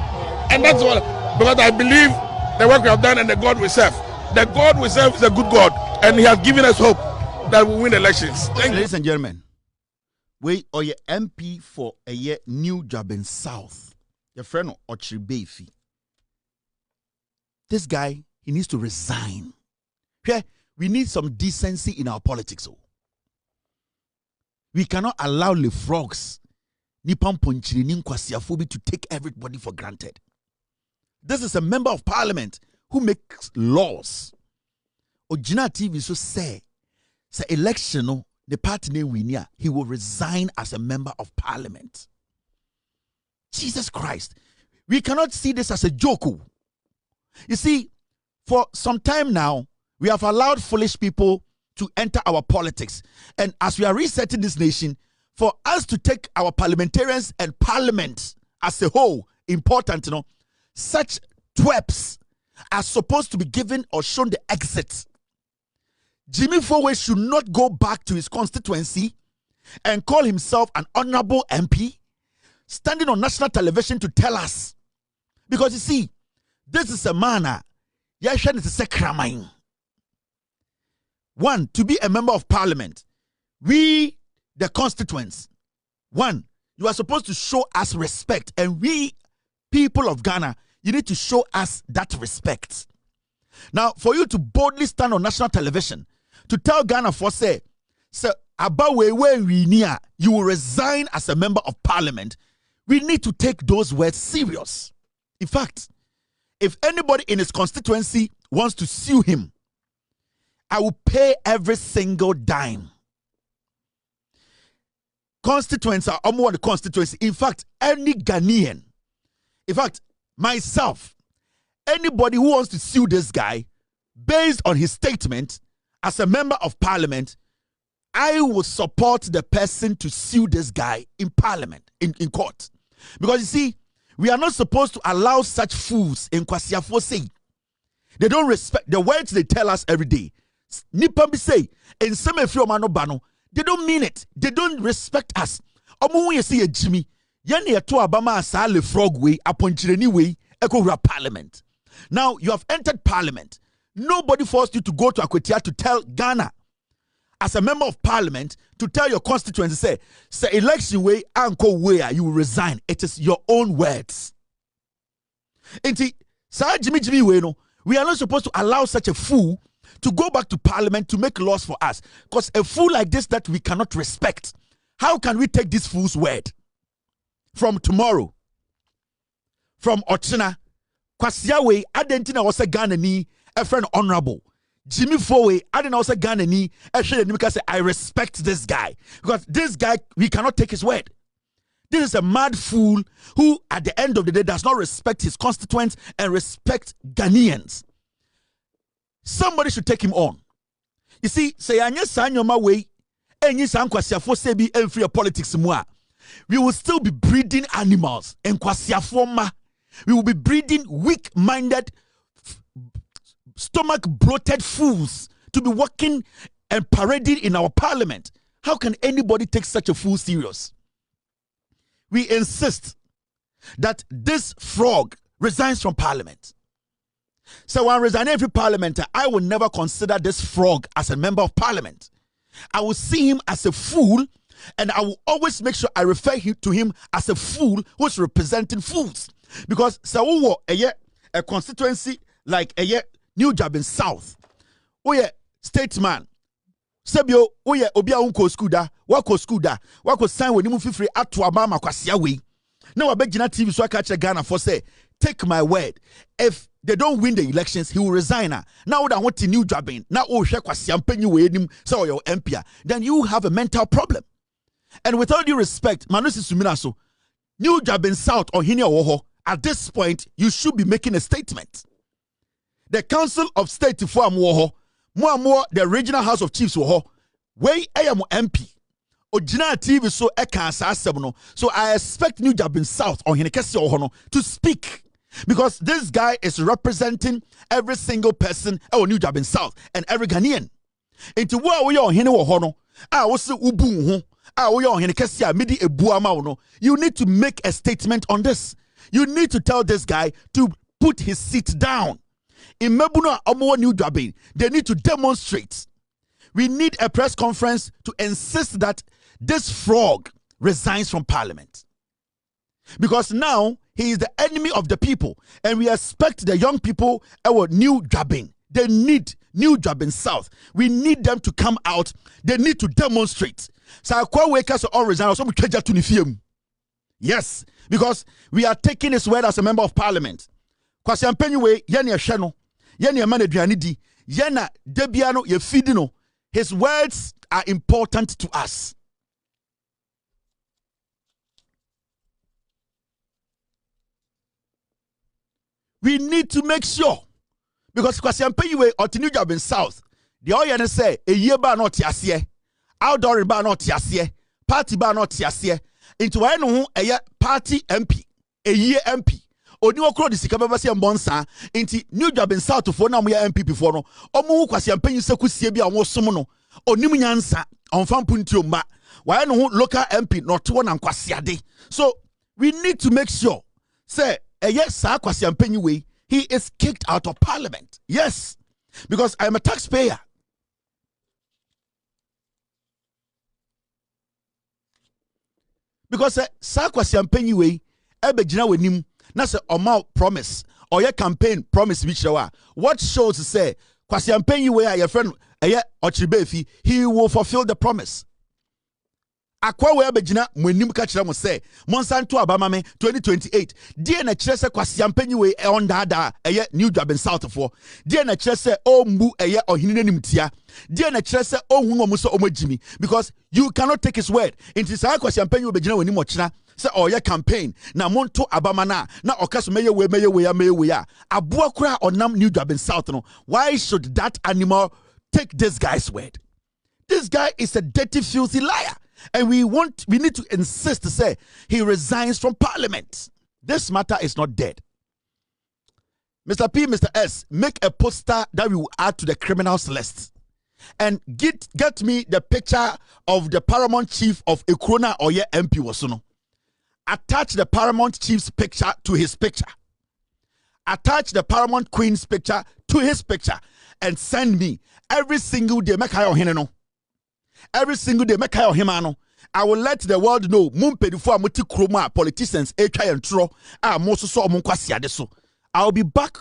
And that's all. Because I believe the work we have done and the God we serve. The God we serve is a good God. And he has given us hope that we win the elections. Thank you. Ladies and gentlemen, we are your MP for a year New Juaben South. Your friend Ochibefi. This guy, he needs to resign. Okay? We need some decency in our politics. We cannot allow the frogs to take everybody for granted. This is a member of parliament who makes laws. Ojina TV so say election the party name win, he will resign as a member of parliament. Jesus Christ. We cannot see this as a joke. You see, for some time now, we have allowed foolish people to enter our politics. And as we are resetting this nation, for us to take our parliamentarians and parliament as a whole important, such twerps are supposed to be given or shown the exit. Jimmy Fowe should not go back to his constituency and call himself an honorable MP, standing on national television to tell us. Because you see, this is a man, one, to be a member of parliament, we, the constituents, one, you are supposed to show us respect. And we, people of Ghana, you need to show us that respect. Now, for you to boldly stand on national television, to tell Ghana for say Aboagye, you will resign as a member of parliament, we need to take those words serious. In fact, if anybody in his constituency wants to sue him, I will pay every single dime. Constituents are almost the constituency. In fact, any Ghanaian, in fact, myself, anybody who wants to sue this guy based on his statement as a member of parliament, I will support the person to sue this guy in parliament, in court. Because you see, we are not supposed to allow such fools in Kwasiafo say. They don't respect the words they tell us every day. Nipambi say, in some bano, they don't mean it. They don't respect us. Omu ye see Jimmy. Yani eto abama asa le frog way, aponchireni way, eko parliament. Now you have entered parliament. Nobody forced you to go to Akwetia to tell Ghana, as a member of parliament, to tell your constituency, say election way, anko way, you will resign. It is your own words. Inti, sa Jimmy way no, we are not supposed to allow such a fool to go back to parliament to make laws for us. Because a fool like this that we cannot respect, how can we take this fool's word? From tomorrow, from Ochina, Kwasiawe, Adentina was a Ghana ni, a friend honorable. Jimmy Fowe, I didn't also Ghana ni, say I respect this guy. Because this guy, we cannot take his word. This is a mad fool who, at the end of the day, does not respect his constituents and respect Ghanaians. Somebody should take him on. You see, say Anya Sanyoma way, Enyi sa nkwasiafo se bi emfree politics mu a, we will still be breeding animals. Nkwasiafo ma. We will be breeding weak-minded, stomach-bloated fools to be working and parading in our parliament. How can anybody take such a fool serious? We insist that this frog resigns from parliament. So when resigning from parliament, I will never consider this frog as a member of parliament. I will see him as a fool, and I will always make sure I refer to him as a fool who is representing fools. Because so a constituency like New Juaben South, statesman, Sebio, obia unko skuda, wako sign when you move free at to Abama Kwasiawe. Now I beg Gina TV so I catch a Ghana for say, take my word. If they don't win the elections, he will resign. Now I want to New Juaben. Now so your MP. Then you have a mental problem. And with all due respect, Manusi Suminaso, New Juaben South or Hini Oho, at this point, you should be making a statement. The Council of State for Amoho, more the Regional House of Chiefs Woho, way I am MP. Ojina TV so so I expect New Juaben South or Hinekesi Ohono to speak, because this guy is representing every single person or New Juaben South and every Ghanaian. Into what we are Hine Ohono, I was ubu midi ebuama. You need to make a statement on this. You need to tell this guy to put his seat down. In Mebuna Omo New Juaben, they need to demonstrate. We need a press conference to insist that this frog resigns from parliament. Because now he is the enemy of the people, and we expect the young people our New Juaben. They need New Juaben South. We need them to come out. They need to demonstrate. So all resign. Yes, because we are taking his word as a member of parliament. Kwasi Ampenyuwe yeni esheno, yeni emane duanidi, yena debiano ye fidino. His words are important to us. We need to make sure, because Kwasi Ampenyuwe or New Juaben South, the oyene say a year ba not yasiye, outdoor ba not yasiye, party ba not yasiye. Into why a party MP, a year MP. Oni okro di sika baba se mbonsa inti New Juaben South for na mo ya MP before no omo Kwasi Ampenyu sekusie bi a wo som no onim nyansa onfam puntio ma why no local MP not one and Kwasi ade. So we need to make sure say yes sir Kwasi Ampenyu we he is kicked out of parliament. Yes, because I am a taxpayer. Because sir Kwasi Ampenyu we ebe gina wenim na say omal promise or your campaign promise which what shows to say Kwasi Ampenyu we your friend Ochibefi, he will fulfill the promise. Akwa we abegina mwenim ka kire mo say monsanto abamame 2028 die na kire se Kwasi Ampenyu we on dada New Juaben South for die na kire se o mbu ohini nanimtia die na kire se ohun omo so omagimi, because you cannot take his word into say Kwasi Ampenyu we begina wenim ochina say your campaign na monto abamana na okaso meye we ya aboa kura onam New Juaben South no. Why should that animal take this guy's word? This guy is a dirty, filthy liar, and we need to insist to say he resigns from parliament. This matter is not dead. Mr. P, Mr. S, make a poster that we will add to the criminals list, and get me the picture of the paramount chief of Ekrona Oye MP Wasuno. Attach the paramount chief's picture to his picture. Attach the paramount queen's picture to his picture, and send me every single day. Every single day, I will let the world know. Politicians, I will be back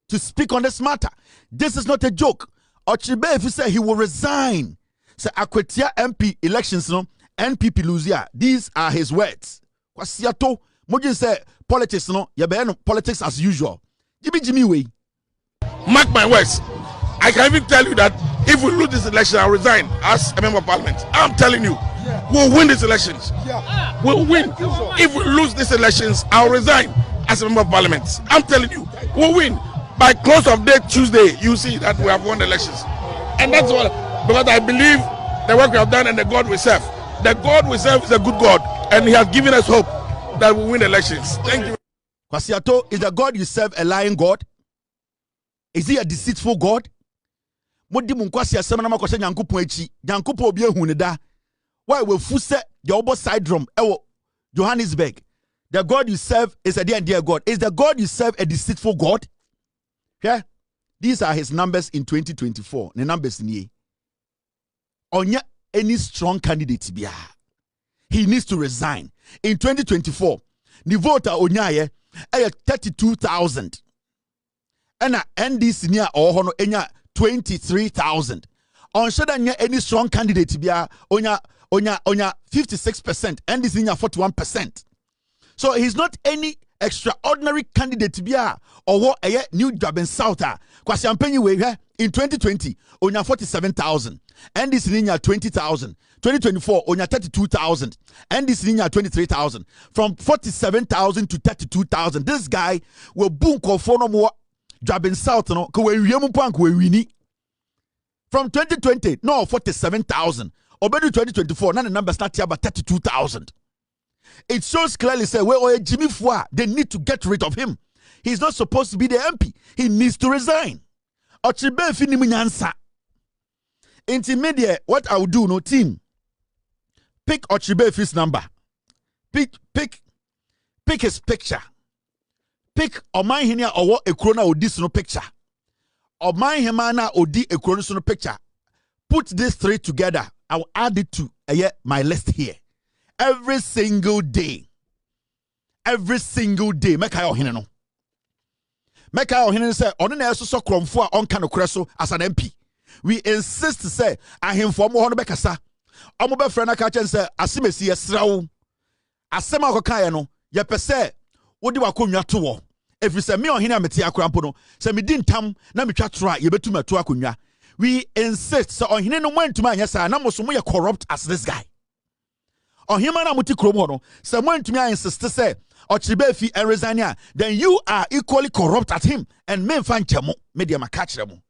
to speak on this matter. This is not a joke. Ochibe, if you say he will resign, say Akwetia MP elections, no NPP Luzia. These are his words. Kwasiato, Mojin say politics, no, politics as usual. Jimmy way. Mark my words. I can even tell you that if we lose this election, I'll resign as a member of parliament. I'm telling you, we'll win these elections. We'll win. If we lose these elections, I'll resign as a member of parliament. I'm telling you, we'll win. By close of day Tuesday, you see that we have won the elections. And that's what, because I believe the work we have done and the God we serve. The God we serve is a good God, and He has given us hope that we win elections. Thank you. Kwasiato, is the God you serve a lying God? Is He a deceitful God? Modi munkwasi asem na makose nyankopon echi. Nyankopon obi ehun ne da. Why we fu se the obo syndrome ewo Johannesburg. The God you serve is a dear God. Is the God you serve a deceitful God? Yeah. These are his numbers in 2024. The numbers ni. Onya any strong candidate bia. He needs to resign. In 2024, the voter onyaye 32,000. And NDC near or hono enya 23,000. On should any strong candidate bia onya 56%. NDC near 41%. So he's not any extraordinary candidate bia or what a new Juaben South. Kwasi ampenyi we in 2020 onya 47,000. NDC ninya 20,000. 2024 onya 32,000. NDC ninya 23,000. From 47,000 to 32,000. This guy will boom for no more Juaben South no ko we wiemu pank we wini. From 2020 no 47,000. Obedu 2024 na the number start here about 32,000. It shows clearly say well Jimmy Fua, they need to get rid of him. He's not supposed to be the MP. He needs to resign. Ochibe fini munyansa. Intermediate, what I will do, no team. Pick Ochibe's number. Pick his picture. Pick Omai Hinia or what a krona or this no picture. Omai Hemana or di a krona no picture. Put these three together. I will add it to my list here. Every single day. Make I hineno. Make I hineno say on na so kromfo a on kan okreso as an MP. We insist to say ahim for mo hono bekasa. Omo be frɛ na ka chen say asemesi yesrawo. Asema akokaye no ye pese wodi wakonwa to wo. Every say me ohene amete akrampo no say me di ntam na metwa tro a ye betu mato akonwa. We insist so ohene no mantuma anya sa na moso mo ye corrupt as this guy. Ohima na muti krom no say mantumi I insist say Ochibe and Resign, then you are equally corrupt at him. And men fan chemo, media ma catch them.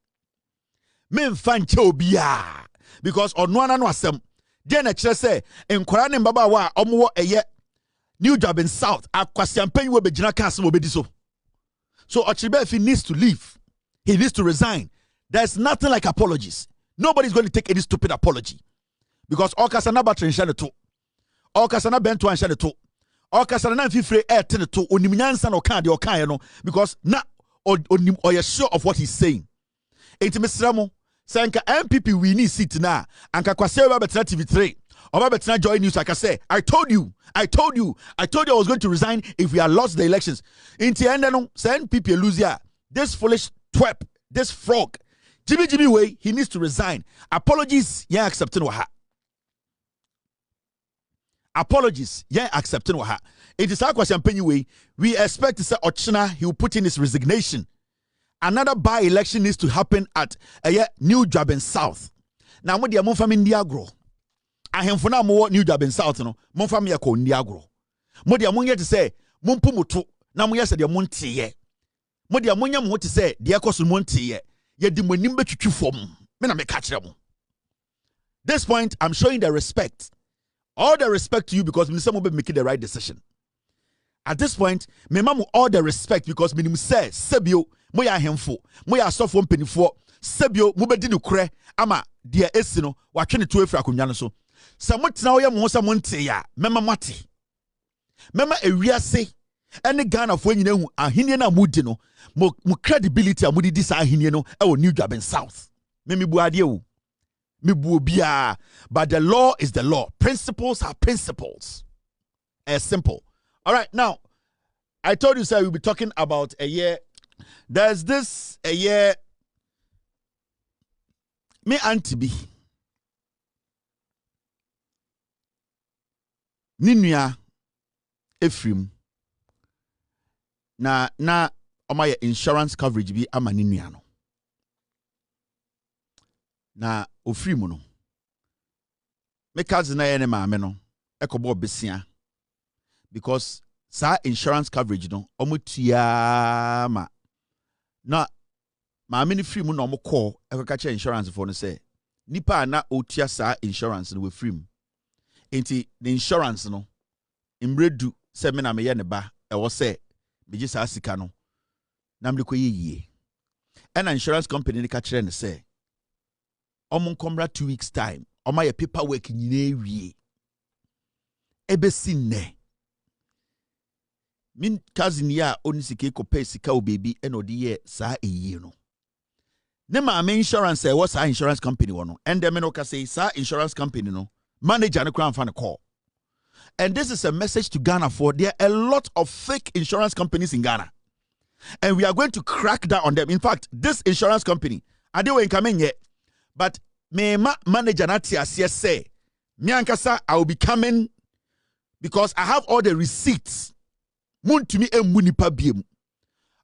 Men fan chobia. Because on one and wasem, then a chair say, in Koran and Baba wa omo a ye new Juaben South, a question pen will be Jinakas will be so. So Ochibe needs to leave. He needs to resign. There's nothing like apologies. Nobody's going to take any stupid apology. Because all Kasana battery and shadow. All Kasana bent to and shadow. Okasana na fifre tene to onimnyansa no ka de okan no because na onim or sure of what he's saying. Enti mesramo sanka MPP we need seat na anka kwase ba betena TV3 oba betena Joy News like I say I told you I was going to resign if we had lost the elections. Enti ende no say MPP lose ya. This foolish twerp, this frog Jimmy way he needs to resign. Apologies yeah accepting wa. Apologies, yeah, accepting what it is our question. We expect to say Ochina he will put in his resignation. Another by-election needs to happen at New Juaben South. Now, what the among family Niagro? I am for now more New Juaben South, no, mon family called Niagro. Modi among yet to say, Mumpumutu, now we said the Monty ye. Modi among yam what to say, the Akos Monty ye, yet the Monimbe to form. Men I catch them. This point, I'm showing the respect. All the respect to you because Minister will be making the right decision. At this point, me mamu all the respect because minimum say sebio moya hemfo moya sofo mpenifo sebio mo bedi no kure ama dia esino wa twene to efra akonwa no so. Se motina wo ye mo se monte ya mema mate. Mema ewiase ene Ghana fo nyina hu ahenie na mudi no mo credibility amudi di sa ahenie no e wo New Juaben South. Memi bu ade o. But the law is the law. Principles are principles. As simple. All right, now, I told you, sir, we'll be talking about a year. There's this, a year. Me auntie be. Ninuya Ephraim. Na my insurance coverage be ama ninuya no. Na ofri mu no mekazi na yene maame no ekobo besia because sa insurance coverage no omutua ma na maame ni free mu no omukọ ekoka che insurance for no say nipa na otua saa insurance no we free mu enti the insurance no imredu se me na me ye ne ba e wo se beji saa sika no na me ko yeye and insurance company ni ka kire ne se omon komra 2 weeks time oma ye paperwork nyina ewie ebesi nne min cousin ya onisike ko pay sika o baby and odi ye saa eyi no ne ma insurance was saa insurance company wono and them no ka say saa insurance company no manager no kran fa ne call. And this is a message to Ghana for there are a lot of fake insurance companies in Ghana and we are going to crack down on them. In fact, this insurance company I don't come in yet, but me manager not say me ankasa I will be coming because I have all the receipts. Mun to me munipa biem.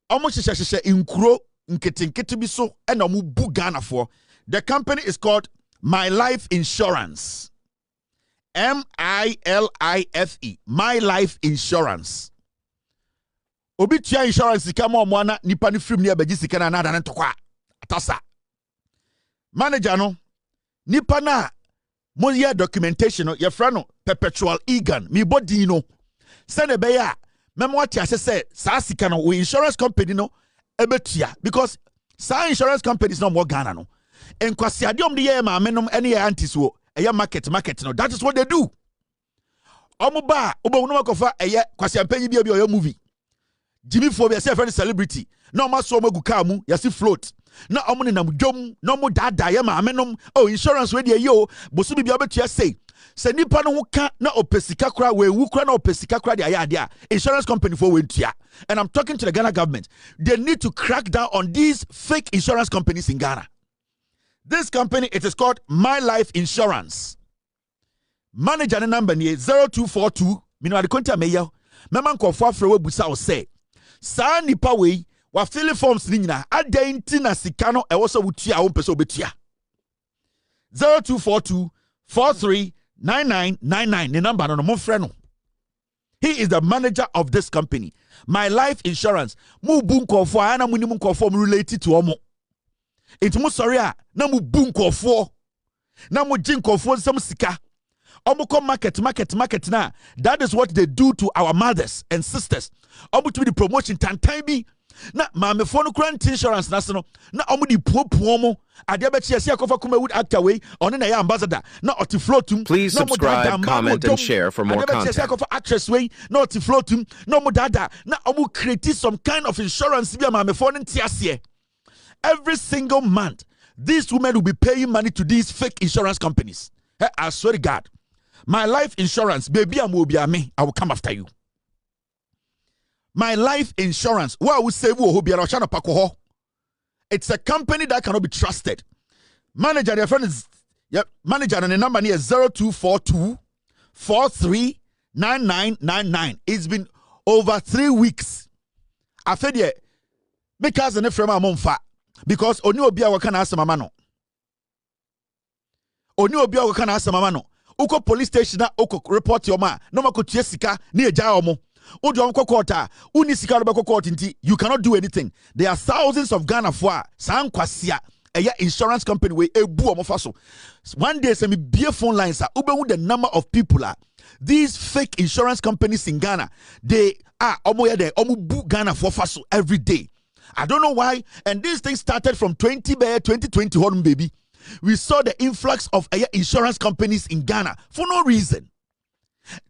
Almost inkuro nketinketi bi so and omu bu Ghana for. The company is called My Life Insurance. MILIFE. My Life Insurance. Obi tia insurance sika mo mwana nipa ni film ni abaji sika na nada ne tokwa. Atasa. Manager no nipa na mo ye documentation no ye fra no perpetual egan mi body no. Send be ya memo what ya say sa sika no we insurance company no ebetua because sa insurance companies no more Ghana no enkwasi adiom de ye ma menom ene ye antis wo eye market no that is what they do omuba obo no makofa eye kwasi ampanyi bia oyo movie Jimmy Phobia say friend celebrity no ma so magu car mu yasi float na omo ne nam dwom no mo dada ye ma menom oh insurance we de yo bosu bia obetua say se nipa no ka na opesika kra we wu kra na opesika kra de aya insurance company for wentua. And I'm talking to the Ghana government. They need to crack down on these fake insurance companies in Ghana. This company, it is called My Life Insurance. Manager number ni 0242 minwa de konta meyo mema nkofo afre we busa o say sa nipa we wa fill forms ni nyina adenti na sika no e wo so wutua wo pese obetua 0242 439999 the number no mo frɛ no. He is the manager of this company, My Life Insurance. Mu bu nkofo ana mu ni mu nkofo mu related to omo. Enti mu sorry a na mu bu nkofo na mu ji nkofo sam sika. Omo come market na. That is what they do to our mothers and sisters. Omo to be the promotion tantan bi. Na mame phone grant insurance national na omo di puo mo ade be chia sia kofa kuma wood actor way on na ya ambassador na oti floatum. Please subscribe, comment and share for more content. Actress way na oti floatum no mo dada na omo create some kind of insurance bi mame phone ntiasie. Every single month these women will be paying money to these fake insurance companies. Hey, I swear to God, My Life Insurance, baby, I will come after you. My Life Insurance. It's a company that cannot be trusted. Manager, their friend is manager, and the number here is 0242 439999. It's been over 3 weeks. I said, yeah, because the frame I'm on fat. Because Oni Obia can ask mama no. Oni Obia can ask mama no. Uko police station na uko report your man. No ma ko sika ni eja omo. Udu amko kota. Uni sika no beko court nti. You cannot do anything. There are thousands of Ghana for san kwasia. Eya insurance company we ebu omo faso. One day some be phone lines are ube the number of people are. These fake insurance companies in Ghana, they are omo ya de omo bu Ghana for faso every day. I don't know why. And this thing started from 2021, baby. We saw the influx of insurance companies in Ghana for no reason.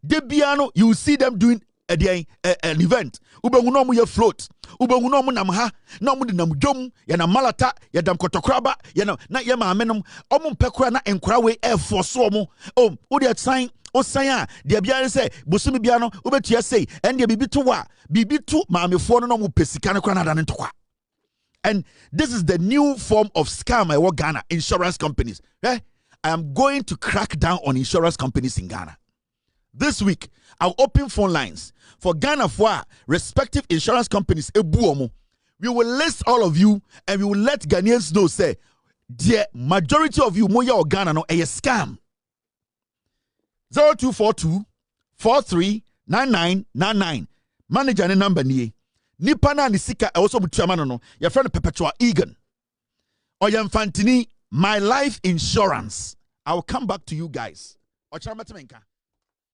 Debiano, you will see them doing an event. Ubengunomu ye float. Ubengunomu namha. Namu di namjom. Yana malata. Yadam kotokraba. Yana na yama amenum. Omu pekura na enkrawe air force omu. Udi at sign. O saya. Dia biya say. Busumi biano. Ubetia say. And dia bibitu wa. Bibitu maame fono no mu pesikana kwa na danentokwa. And this is the new form of scam I work Ghana insurance companies. I am going to crack down on insurance companies in Ghana. This week, I'll open phone lines for Ghana for respective insurance companies. We will list all of you and we will let Ghanaians know, say, the majority of you, Moya or Ghana, no, a scam. 0242 439999. Manager and number ni. Nipa na ni sika also mutuamano no. Your friend perpetual egan. Or your fantini my life insurance. I will come back to you guys. Ocharametemenka.